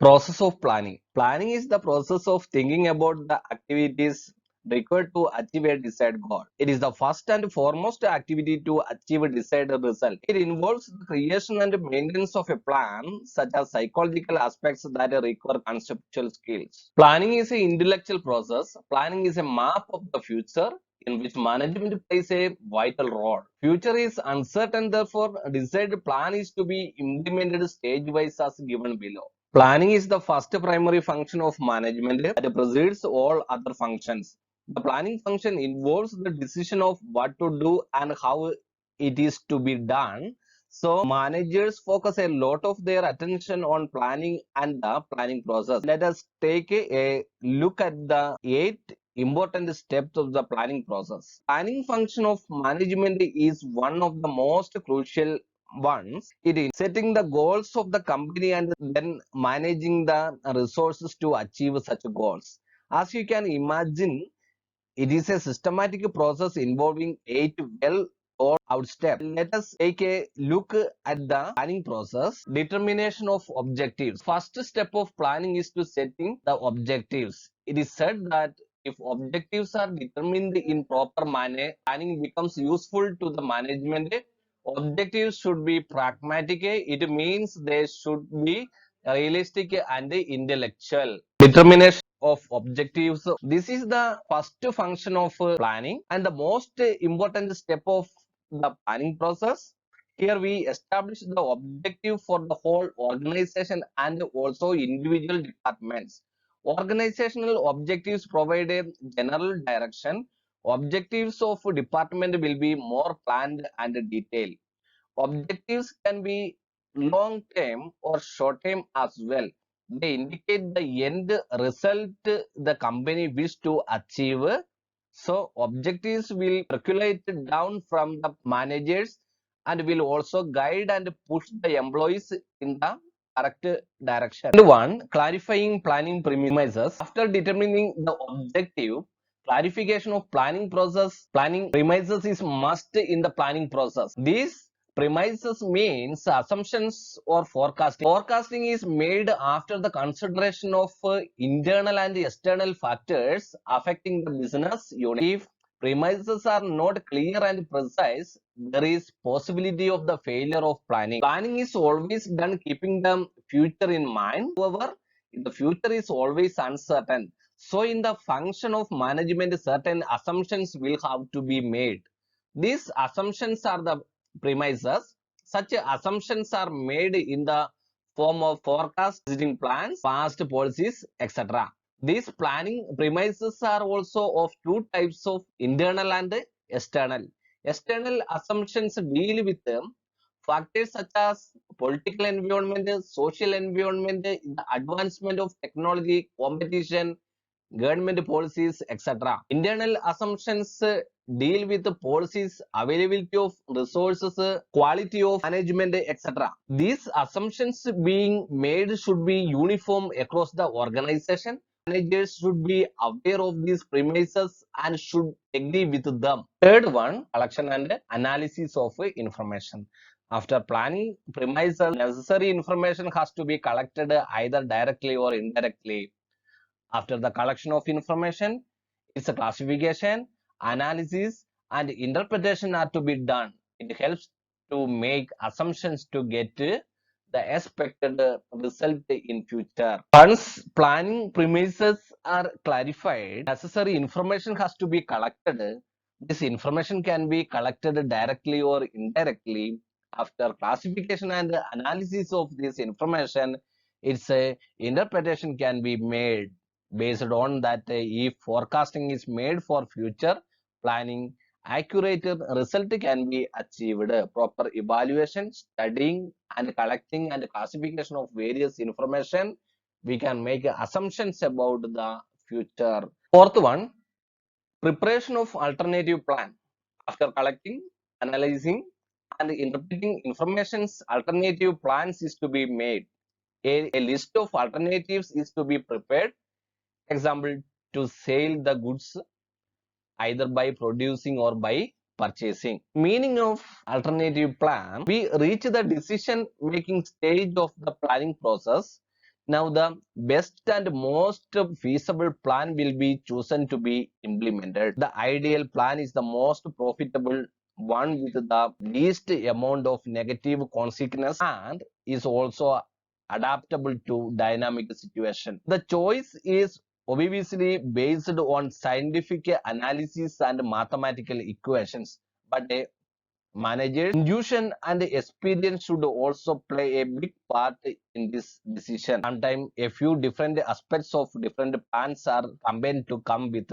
Process of planning. Planning is the process of thinking about the activities required to achieve a desired goal. It is the first and foremost activity to achieve a desired result. It involves the creation and maintenance of a plan, such as psychological aspects that require conceptual skills. Planning is an intellectual process. Planning is a map of the future in which management plays a vital role. Future is uncertain, therefore, a desired plan is to be implemented stage-wise as given below. Planning is the first primary function of management that precedes all other functions. The planning function involves the decision of what to do and how it is to be done. So, managers focus a lot of their attention on planning and the planning process. Let us take a look at the 8 important steps of the planning process. Planning function of management is one of the most crucial ones. It is setting the goals of the company and then managing the resources to achieve such goals. As you can imagine, it is a systematic process involving 8 thought out steps. Let us take a look at the planning process. Determination of objectives. First step of planning is to setting the objectives. It is said that if objectives are determined in proper manner, planning becomes useful to the management. Objectives should be pragmatic. It means they should be realistic and intellectual. Determination of objectives. This is the first function of planning and the most important step of the planning process. Here we establish the objective for the whole organization and also individual departments. Organizational objectives provide a general direction. Objectives of department will be more planned and detailed. Objectives can be long term or short term as well. They indicate the end result the company wish to achieve. So objectives will percolate down from the managers and will also guide and push the employees in the correct direction. And one, clarifying planning premises. After determining the objective, clarification of planning premises is must in the planning process. These premises means assumptions or forecasting. Forecasting is made after the consideration of internal and external factors affecting the business unit. If premises are not clear and precise, there is possibility of the failure of planning. Planning is always done keeping the future in mind. However, the future is always uncertain. So in the function of management, certain assumptions will have to be made. These assumptions are the premises. Such assumptions are made in the form of forecast, existing plans, past policies, etc. These planning premises are also of two types of internal and external. External assumptions deal with factors such as political environment, social environment, the advancement of technology, competition, government policies, etc. Internal assumptions deal with the policies, availability of resources, quality of management, etc. These assumptions being made should be uniform across the organization. Managers should be aware of these premises and should agree with them. Third one, collection and analysis of information. After planning premises, necessary information has to be collected either directly or indirectly. After the collection of information, its classification, analysis, and interpretation are to be done. It helps to make assumptions to get the expected result in future. Once planning premises are clarified, necessary information has to be collected. This information can be collected directly or indirectly. After classification and analysis of this information, its interpretation can be made. Based on that, if forecasting is made for future planning, accurate result can be achieved. Proper evaluation, studying and collecting and classification of various information, we can make assumptions about the future. Fourth one, preparation of alternative plan. After collecting, analyzing and interpreting information's alternative plans is to be made. A list of alternatives is to be prepared. Example, to sell the goods either by producing or by purchasing. Meaning of alternative plan, we reach the decision making stage of the planning process. Now the best and most feasible plan will be chosen to be implemented. The ideal plan is the most profitable one with the least amount of negative consequences and is also adaptable to dynamic situation. The choice is obviously based on scientific analysis and mathematical equations, but a manager's intuition and experience should also play a big part in this decision. Sometimes a few different aspects of different plans are combined to come with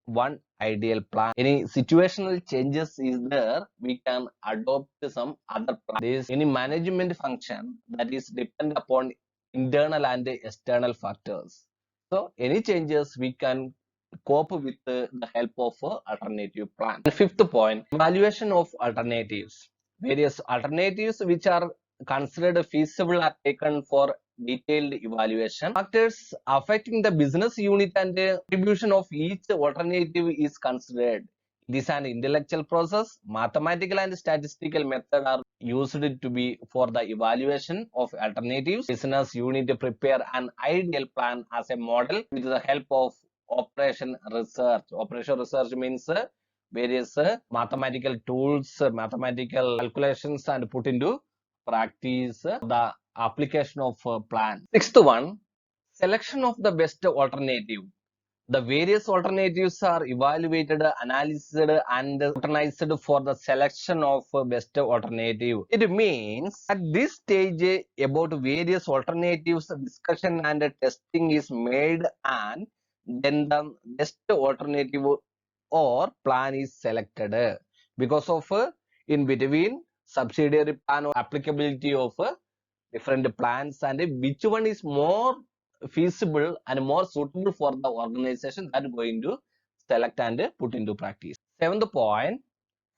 one ideal plan. Any situational changes is there, we can adopt some other plan. There is any management function that is depend upon internal and external factors. So any changes we can cope with the help of alternative plan. And fifth point, evaluation of alternatives. Various alternatives which are considered feasible are taken for detailed evaluation. Factors affecting the business unit and the contribution of each alternative is considered. This is an intellectual process. Mathematical and statistical method are used to be for the evaluation of alternatives. Business unit prepare an ideal plan as a model with the help of operation research. Operation research means various mathematical tools, mathematical calculations, and put into practice the application of plan. Sixth one, selection of the best alternative. The various alternatives are evaluated, analyzed, and scrutinized for the selection of best alternative. It means at this stage about various alternatives, discussion and testing is made, and then the best alternative or plan is selected. Because of in between subsidiary plan or applicability of different plans and which one is more feasible and more suitable for the organization that is going to select and put into practice. Seventh point,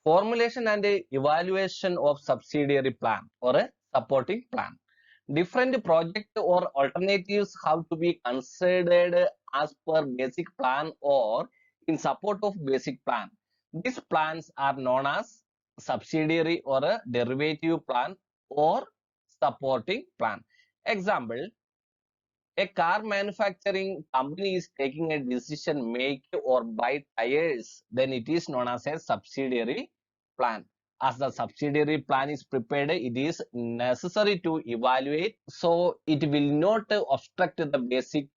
formulation and evaluation of subsidiary plan or a supporting plan. Different project or alternatives have to be considered as per basic plan or in support of basic plan. These plans are known as subsidiary or a derivative plan or supporting plan. Example, a car manufacturing company is taking a decision make or buy tires, then it is known as a subsidiary plan. As the subsidiary plan is prepared, it is necessary to evaluate so it will not obstruct the basic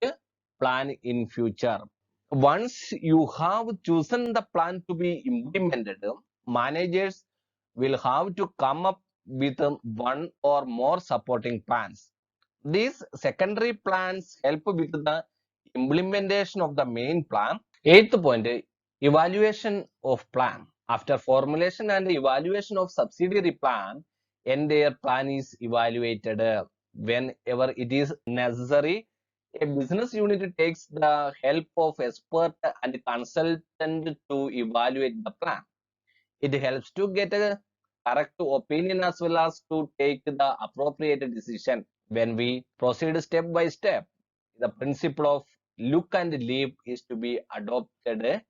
plan in future. Once you have chosen the plan to be implemented, managers will have to come up with one or more supporting plans. These secondary plans help with the implementation of the main plan. Eighth point, evaluation of plan. After formulation and evaluation of subsidiary plan, entire plan is evaluated whenever it is necessary. A business unit takes the help of expert and consultant to evaluate the plan. It helps to get a correct opinion as well as to take the appropriate decision. When we proceed step by step, the principle of look and leap is to be adopted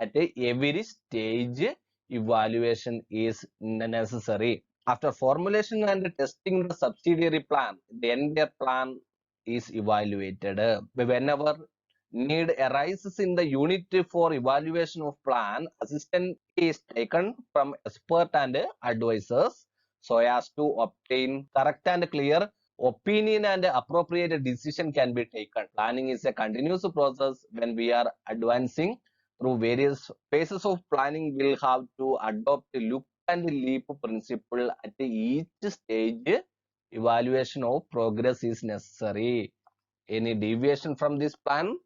at every stage. Evaluation is necessary. After formulation and testing the subsidiary plan, the entire plan is evaluated. Whenever need arises in the unit for evaluation of plan, assistance is taken from expert and advisors so as to obtain correct and clear opinion and appropriate decision can be taken. Planning is a continuous process. When we are advancing through various phases of planning, we'll have to adopt a look and leap principle at each stage. Evaluation of progress is necessary. Any deviation from this plan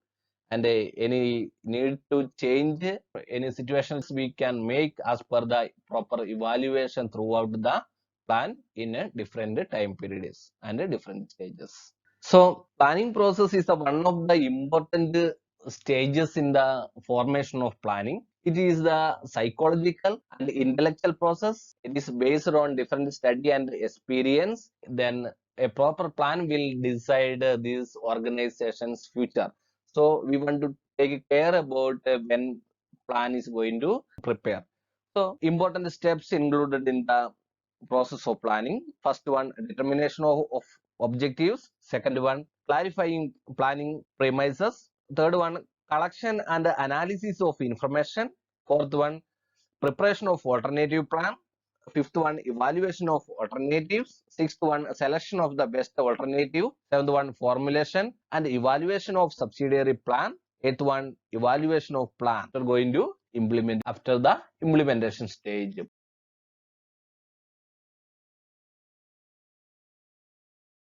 and any need to change any situations we can make as per the proper evaluation throughout the plan in a different time periods and different stages. So planning process is one of the important stages in the formation of planning. It is the psychological and intellectual process. It is based on different study and experience. Then a proper plan will decide this organization's future. So we want to take care about when plan is going to prepare. So important steps included in the process of planning. First one, determination of objectives. Second one, clarifying planning premises. Third one, collection and analysis of information. Fourth one, preparation of alternative plan. Fifth one, evaluation of alternatives. Sixth one, selection of the best alternative. Seventh one, formulation and evaluation of subsidiary plan. Eighth one, evaluation of plan. We're going to implement after the implementation stage.